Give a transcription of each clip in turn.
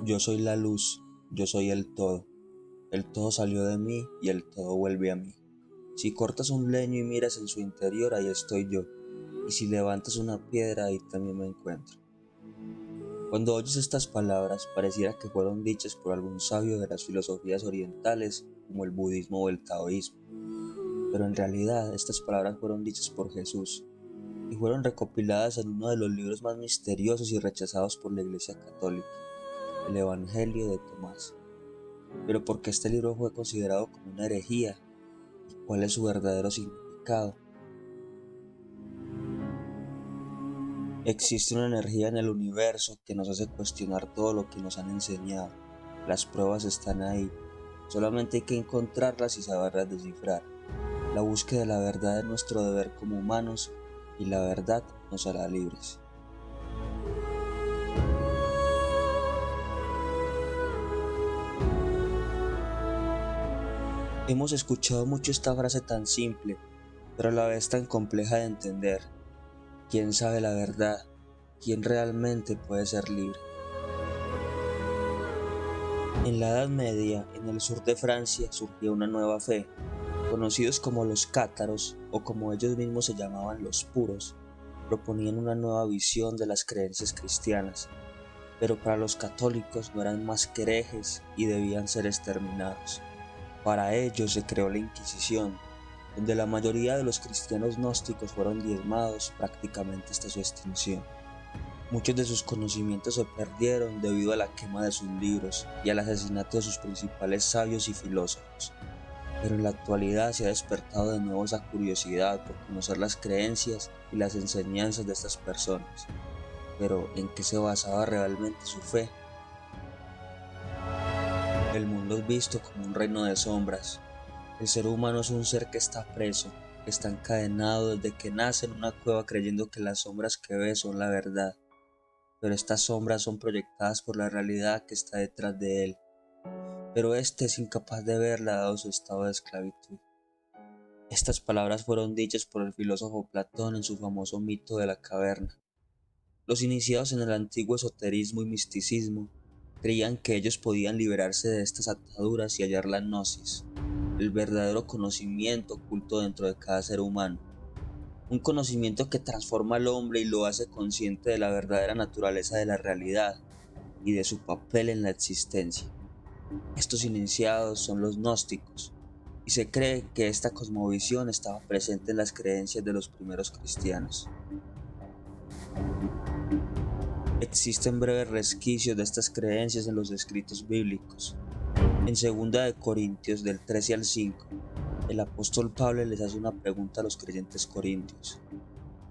Yo soy la luz, yo soy el todo salió de mí y el todo vuelve a mí. Si cortas un leño y miras en su interior, ahí estoy yo, y si levantas una piedra, ahí también me encuentro. Cuando oyes estas palabras, pareciera que fueron dichas por algún sabio de las filosofías orientales, como el budismo o el taoísmo, pero en realidad estas palabras fueron dichas por Jesús, y fueron recopiladas en uno de los libros más misteriosos y rechazados por la Iglesia Católica, el Evangelio de Tomás. Pero ¿por qué este libro fue considerado como una herejía? ¿Y cuál es su verdadero significado? Existe una energía en el universo que nos hace cuestionar todo lo que nos han enseñado. Las pruebas están ahí, solamente hay que encontrarlas y saberlas descifrar. La búsqueda de la verdad es nuestro deber como humanos y la verdad nos hará libres. Hemos escuchado mucho esta frase tan simple, pero a la vez tan compleja de entender. ¿Quién sabe la verdad? ¿Quién realmente puede ser libre? En la Edad Media, en el sur de Francia, surgió una nueva fe. Conocidos como los cátaros, o como ellos mismos se llamaban los puros, proponían una nueva visión de las creencias cristianas, pero para los católicos no eran más que herejes y debían ser exterminados. Para ellos se creó la Inquisición, donde la mayoría de los cristianos gnósticos fueron diezmados prácticamente hasta su extinción. Muchos de sus conocimientos se perdieron debido a la quema de sus libros y al asesinato de sus principales sabios y filósofos. Pero en la actualidad se ha despertado de nuevo esa curiosidad por conocer las creencias y las enseñanzas de estas personas. Pero ¿en qué se basaba realmente su fe? El mundo es visto como un reino de sombras. El ser humano es un ser que está preso, que está encadenado desde que nace en una cueva creyendo que las sombras que ve son la verdad. Pero estas sombras son proyectadas por la realidad que está detrás de él. Pero éste es incapaz de verla dado su estado de esclavitud. Estas palabras fueron dichas por el filósofo Platón en su famoso mito de la caverna. Los iniciados en el antiguo esoterismo y misticismo creían que ellos podían liberarse de estas ataduras y hallar la gnosis, el verdadero conocimiento oculto dentro de cada ser humano. Un conocimiento que transforma al hombre y lo hace consciente de la verdadera naturaleza de la realidad y de su papel en la existencia. Estos iniciados son los gnósticos, y se cree que esta cosmovisión estaba presente en las creencias de los primeros cristianos. Existen breves resquicios de estas creencias en los escritos bíblicos. En 2 Corintios del 13 al 5, el apóstol Pablo les hace una pregunta a los creyentes corintios.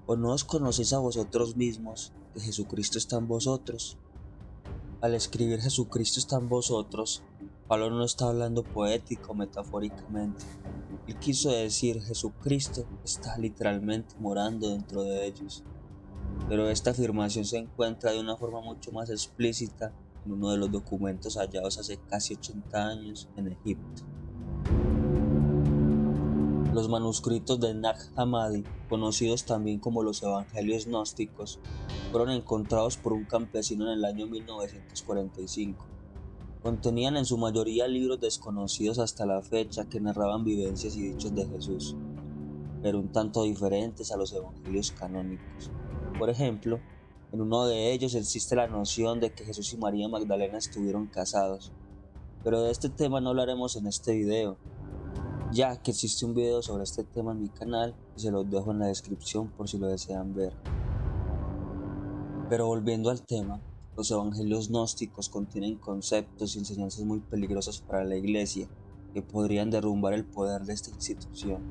¿O no os conocéis a vosotros mismos que Jesucristo está en vosotros? Al escribir Jesucristo está en vosotros, Pablo no está hablando poética o metafóricamente. Él quiso decir Jesucristo está literalmente morando dentro de ellos. Pero esta afirmación se encuentra de una forma mucho más explícita en uno de los documentos hallados hace casi 80 años en Egipto. Los manuscritos de Nag Hammadi, conocidos también como los Evangelios Gnósticos, fueron encontrados por un campesino en el año 1945. Contenían en su mayoría libros desconocidos hasta la fecha que narraban vivencias y dichos de Jesús, pero un tanto diferentes a los evangelios canónicos. Por ejemplo, en uno de ellos existe la noción de que Jesús y María Magdalena estuvieron casados, pero de este tema no hablaremos en este video, ya que existe un video sobre este tema en mi canal y se los dejo en la descripción por si lo desean ver. Pero volviendo al tema, los evangelios gnósticos contienen conceptos y enseñanzas muy peligrosas para la iglesia que podrían derrumbar el poder de esta institución.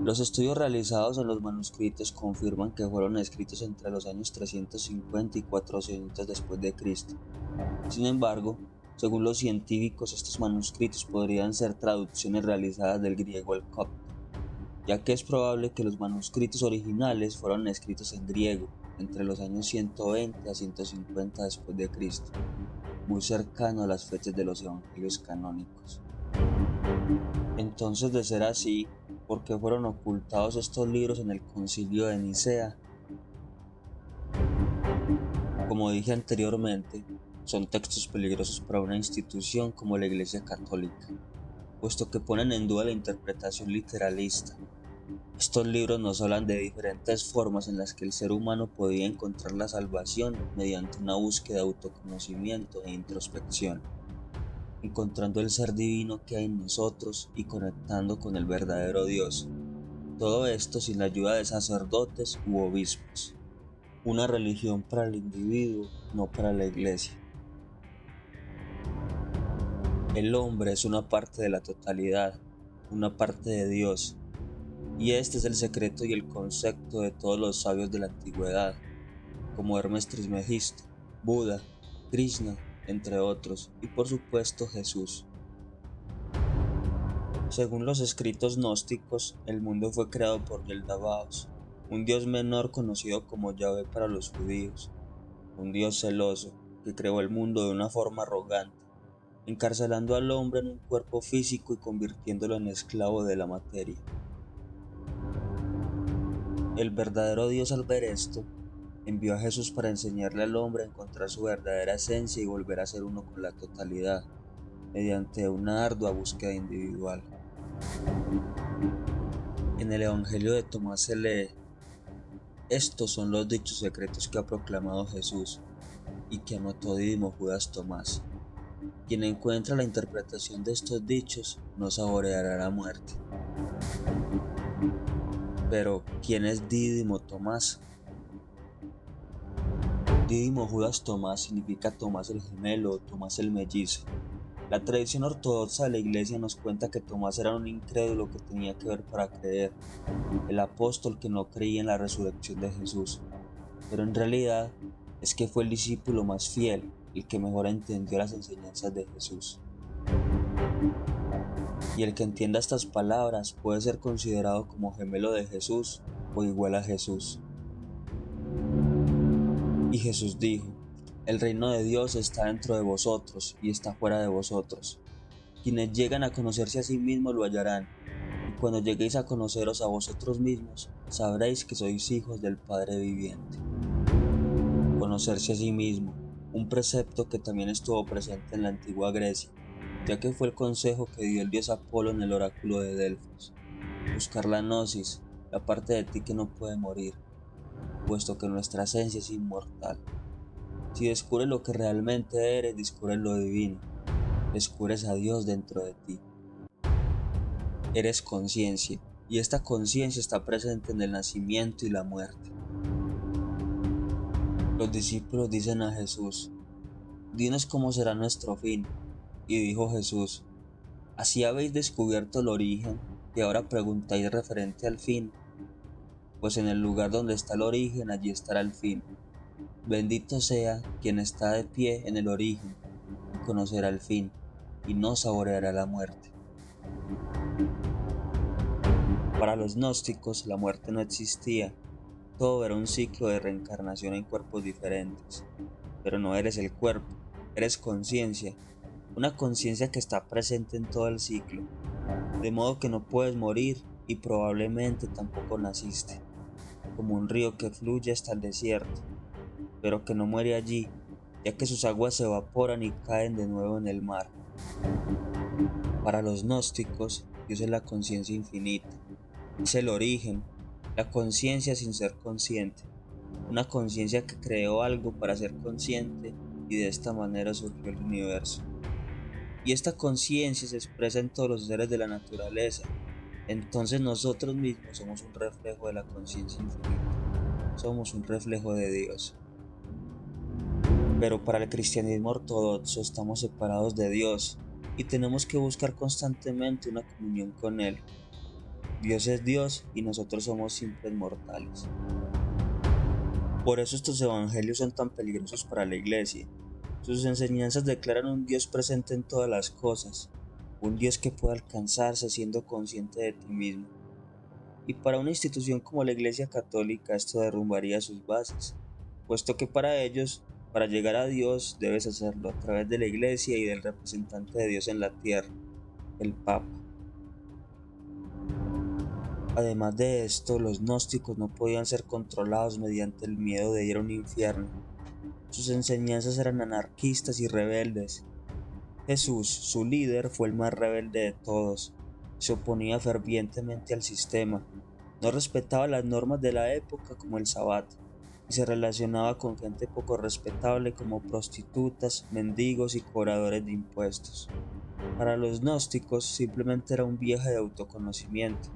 Los estudios realizados en los manuscritos confirman que fueron escritos entre los años 350 y 400 después de Cristo. Sin embargo, según los científicos, estos manuscritos podrían ser traducciones realizadas del griego al copto, ya que es probable que los manuscritos originales fueron escritos en griego entre los años 120 a 150 después de Cristo, muy cercano a las fechas de los evangelios canónicos. Entonces, de ser así, ¿por qué fueron ocultados estos libros en el Concilio de Nicea? Como dije anteriormente, son textos peligrosos para una institución como la Iglesia Católica, puesto que ponen en duda la interpretación literalista. Estos libros nos hablan de diferentes formas en las que el ser humano podía encontrar la salvación mediante una búsqueda de autoconocimiento e introspección, encontrando el ser divino que hay en nosotros y conectando con el verdadero Dios. Todo esto sin la ayuda de sacerdotes u obispos. Una religión para el individuo, no para la iglesia. El hombre es una parte de la totalidad, una parte de Dios, y este es el secreto y el concepto de todos los sabios de la antigüedad, como Hermes Trismegisto, Buda, Krishna, entre otros, y por supuesto Jesús. Según los escritos gnósticos, el mundo fue creado por Yaldabaoth, un dios menor conocido como Yahvé para los judíos, un dios celoso que creó el mundo de una forma arrogante, encarcelando al hombre en un cuerpo físico y convirtiéndolo en esclavo de la materia. El verdadero Dios, al ver esto, envió a Jesús para enseñarle al hombre a encontrar su verdadera esencia y volver a ser uno con la totalidad, mediante una ardua búsqueda individual. En el Evangelio de Tomás se lee: estos son los dichos secretos que ha proclamado Jesús y que anotó Dídimo Judas Tomás. Quien encuentra la interpretación de estos dichos no saboreará la muerte. Pero, ¿quién es Dídimo Tomás? Dídimo Judas Tomás significa Tomás el gemelo o Tomás el mellizo. La tradición ortodoxa de la iglesia nos cuenta que Tomás era un incrédulo que tenía que ver para creer, el apóstol que no creía en la resurrección de Jesús, pero en realidad es que fue el discípulo más fiel, el que mejor entendió las enseñanzas de Jesús. Y el que entienda estas palabras puede ser considerado como gemelo de Jesús o igual a Jesús. Y Jesús dijo: el reino de Dios está dentro de vosotros y está fuera de vosotros. Quienes llegan a conocerse a sí mismos lo hallarán, y cuando lleguéis a conoceros a vosotros mismos, sabréis que sois hijos del Padre viviente. Conocerse a sí mismo, un precepto que también estuvo presente en la antigua Grecia, ya que fue el consejo que dio el dios Apolo en el oráculo de Delfos. Buscar la gnosis, la parte de ti que no puede morir, puesto que nuestra esencia es inmortal. Si descubres lo que realmente eres, descubres lo divino, descubres a Dios dentro de ti. Eres conciencia, y esta conciencia está presente en el nacimiento y la muerte. Los discípulos dicen a Jesús: dinos cómo será nuestro fin. Y dijo Jesús: así habéis descubierto el origen, y ahora preguntáis referente al fin. Pues en el lugar donde está el origen, allí estará el fin. Bendito sea quien está de pie en el origen, y conocerá el fin, y no saboreará la muerte. Para los gnósticos, la muerte no existía. Todo era un ciclo de reencarnación en cuerpos diferentes. Pero no eres el cuerpo, eres conciencia, una conciencia que está presente en todo el ciclo, de modo que no puedes morir y probablemente tampoco naciste, como un río que fluye hasta el desierto, pero que no muere allí, ya que sus aguas se evaporan y caen de nuevo en el mar. Para los gnósticos, Dios es la conciencia infinita, es el origen, la conciencia sin ser consciente, una conciencia que creó algo para ser consciente y de esta manera surgió el universo. Y esta conciencia se expresa en todos los seres de la naturaleza. Entonces nosotros mismos somos un reflejo de la conciencia infinita, somos un reflejo de Dios. Pero para el cristianismo ortodoxo estamos separados de Dios y tenemos que buscar constantemente una comunión con Él. Dios es Dios y nosotros somos simples mortales. Por eso estos evangelios son tan peligrosos para la iglesia. Sus enseñanzas declaran un Dios presente en todas las cosas, un Dios que puede alcanzarse siendo consciente de ti mismo. Y para una institución como la Iglesia Católica esto derrumbaría sus bases, puesto que para ellos, para llegar a Dios debes hacerlo a través de la Iglesia y del representante de Dios en la tierra, el Papa. Además de esto, los gnósticos no podían ser controlados mediante el miedo de ir a un infierno. Sus enseñanzas eran anarquistas y rebeldes. Jesús, su líder, fue el más rebelde de todos. Se oponía fervientemente al sistema, no respetaba las normas de la época como el sabbat, y se relacionaba con gente poco respetable como prostitutas, mendigos y cobradores de impuestos. Para los gnósticos simplemente era un viaje de autoconocimiento,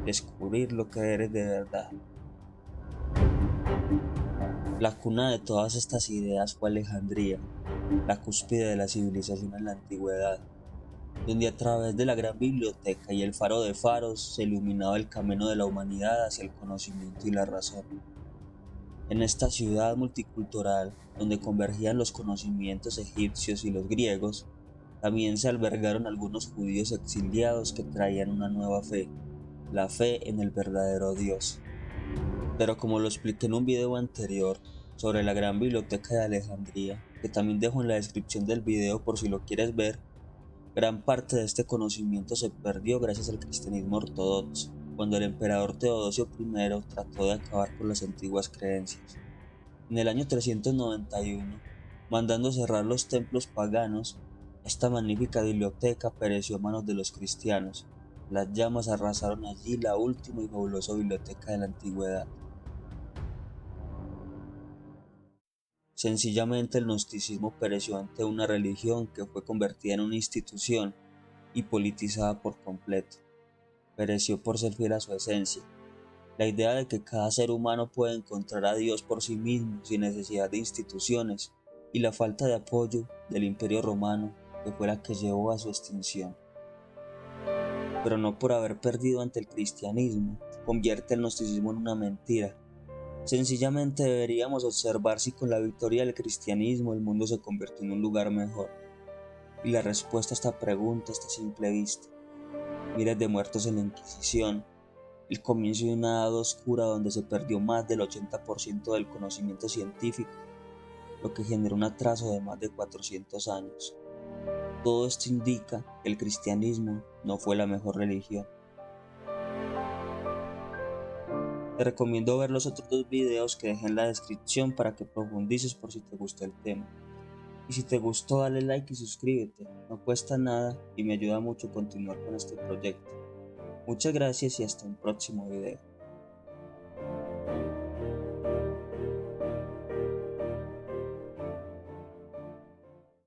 descubrir lo que eres de verdad. La cuna de todas estas ideas fue Alejandría, la cúspide de la civilización en la antigüedad, donde a través de la gran biblioteca y el faro de faros se iluminaba el camino de la humanidad hacia el conocimiento y la razón. En esta ciudad multicultural, donde convergían los conocimientos egipcios y los griegos, también se albergaron algunos judíos exiliados que traían una nueva fe, la fe en el verdadero Dios. Pero como lo expliqué en un video anterior sobre la gran biblioteca de Alejandría, que también dejo en la descripción del video por si lo quieres ver, gran parte de este conocimiento se perdió gracias al cristianismo ortodoxo, cuando el emperador Teodosio I trató de acabar con las antiguas creencias. En el año 391, mandando cerrar los templos paganos, esta magnífica biblioteca pereció a manos de los cristianos. Las llamas arrasaron allí la última y fabulosa biblioteca de la antigüedad. Sencillamente el gnosticismo pereció ante una religión que fue convertida en una institución y politizada por completo. Pereció por ser fiel a su esencia, la idea de que cada ser humano puede encontrar a Dios por sí mismo sin necesidad de instituciones, y la falta de apoyo del Imperio Romano, que fue la que llevó a su extinción. Pero no por haber perdido ante el cristianismo, convierte el gnosticismo en una mentira. Sencillamente deberíamos observar si con la victoria del cristianismo el mundo se convirtió en un lugar mejor. Y la respuesta a esta pregunta está a simple vista. Miles de muertos en la Inquisición, el comienzo de una edad oscura donde se perdió más del 80% del conocimiento científico, lo que generó un atraso de más de 400 años. Todo esto indica que el cristianismo no fue la mejor religión. Te recomiendo ver los otros dos videos que dejé en la descripción para que profundices por si te gustó el tema. Y si te gustó, dale like y suscríbete, no cuesta nada y me ayuda mucho a continuar con este proyecto. Muchas gracias y hasta un próximo video.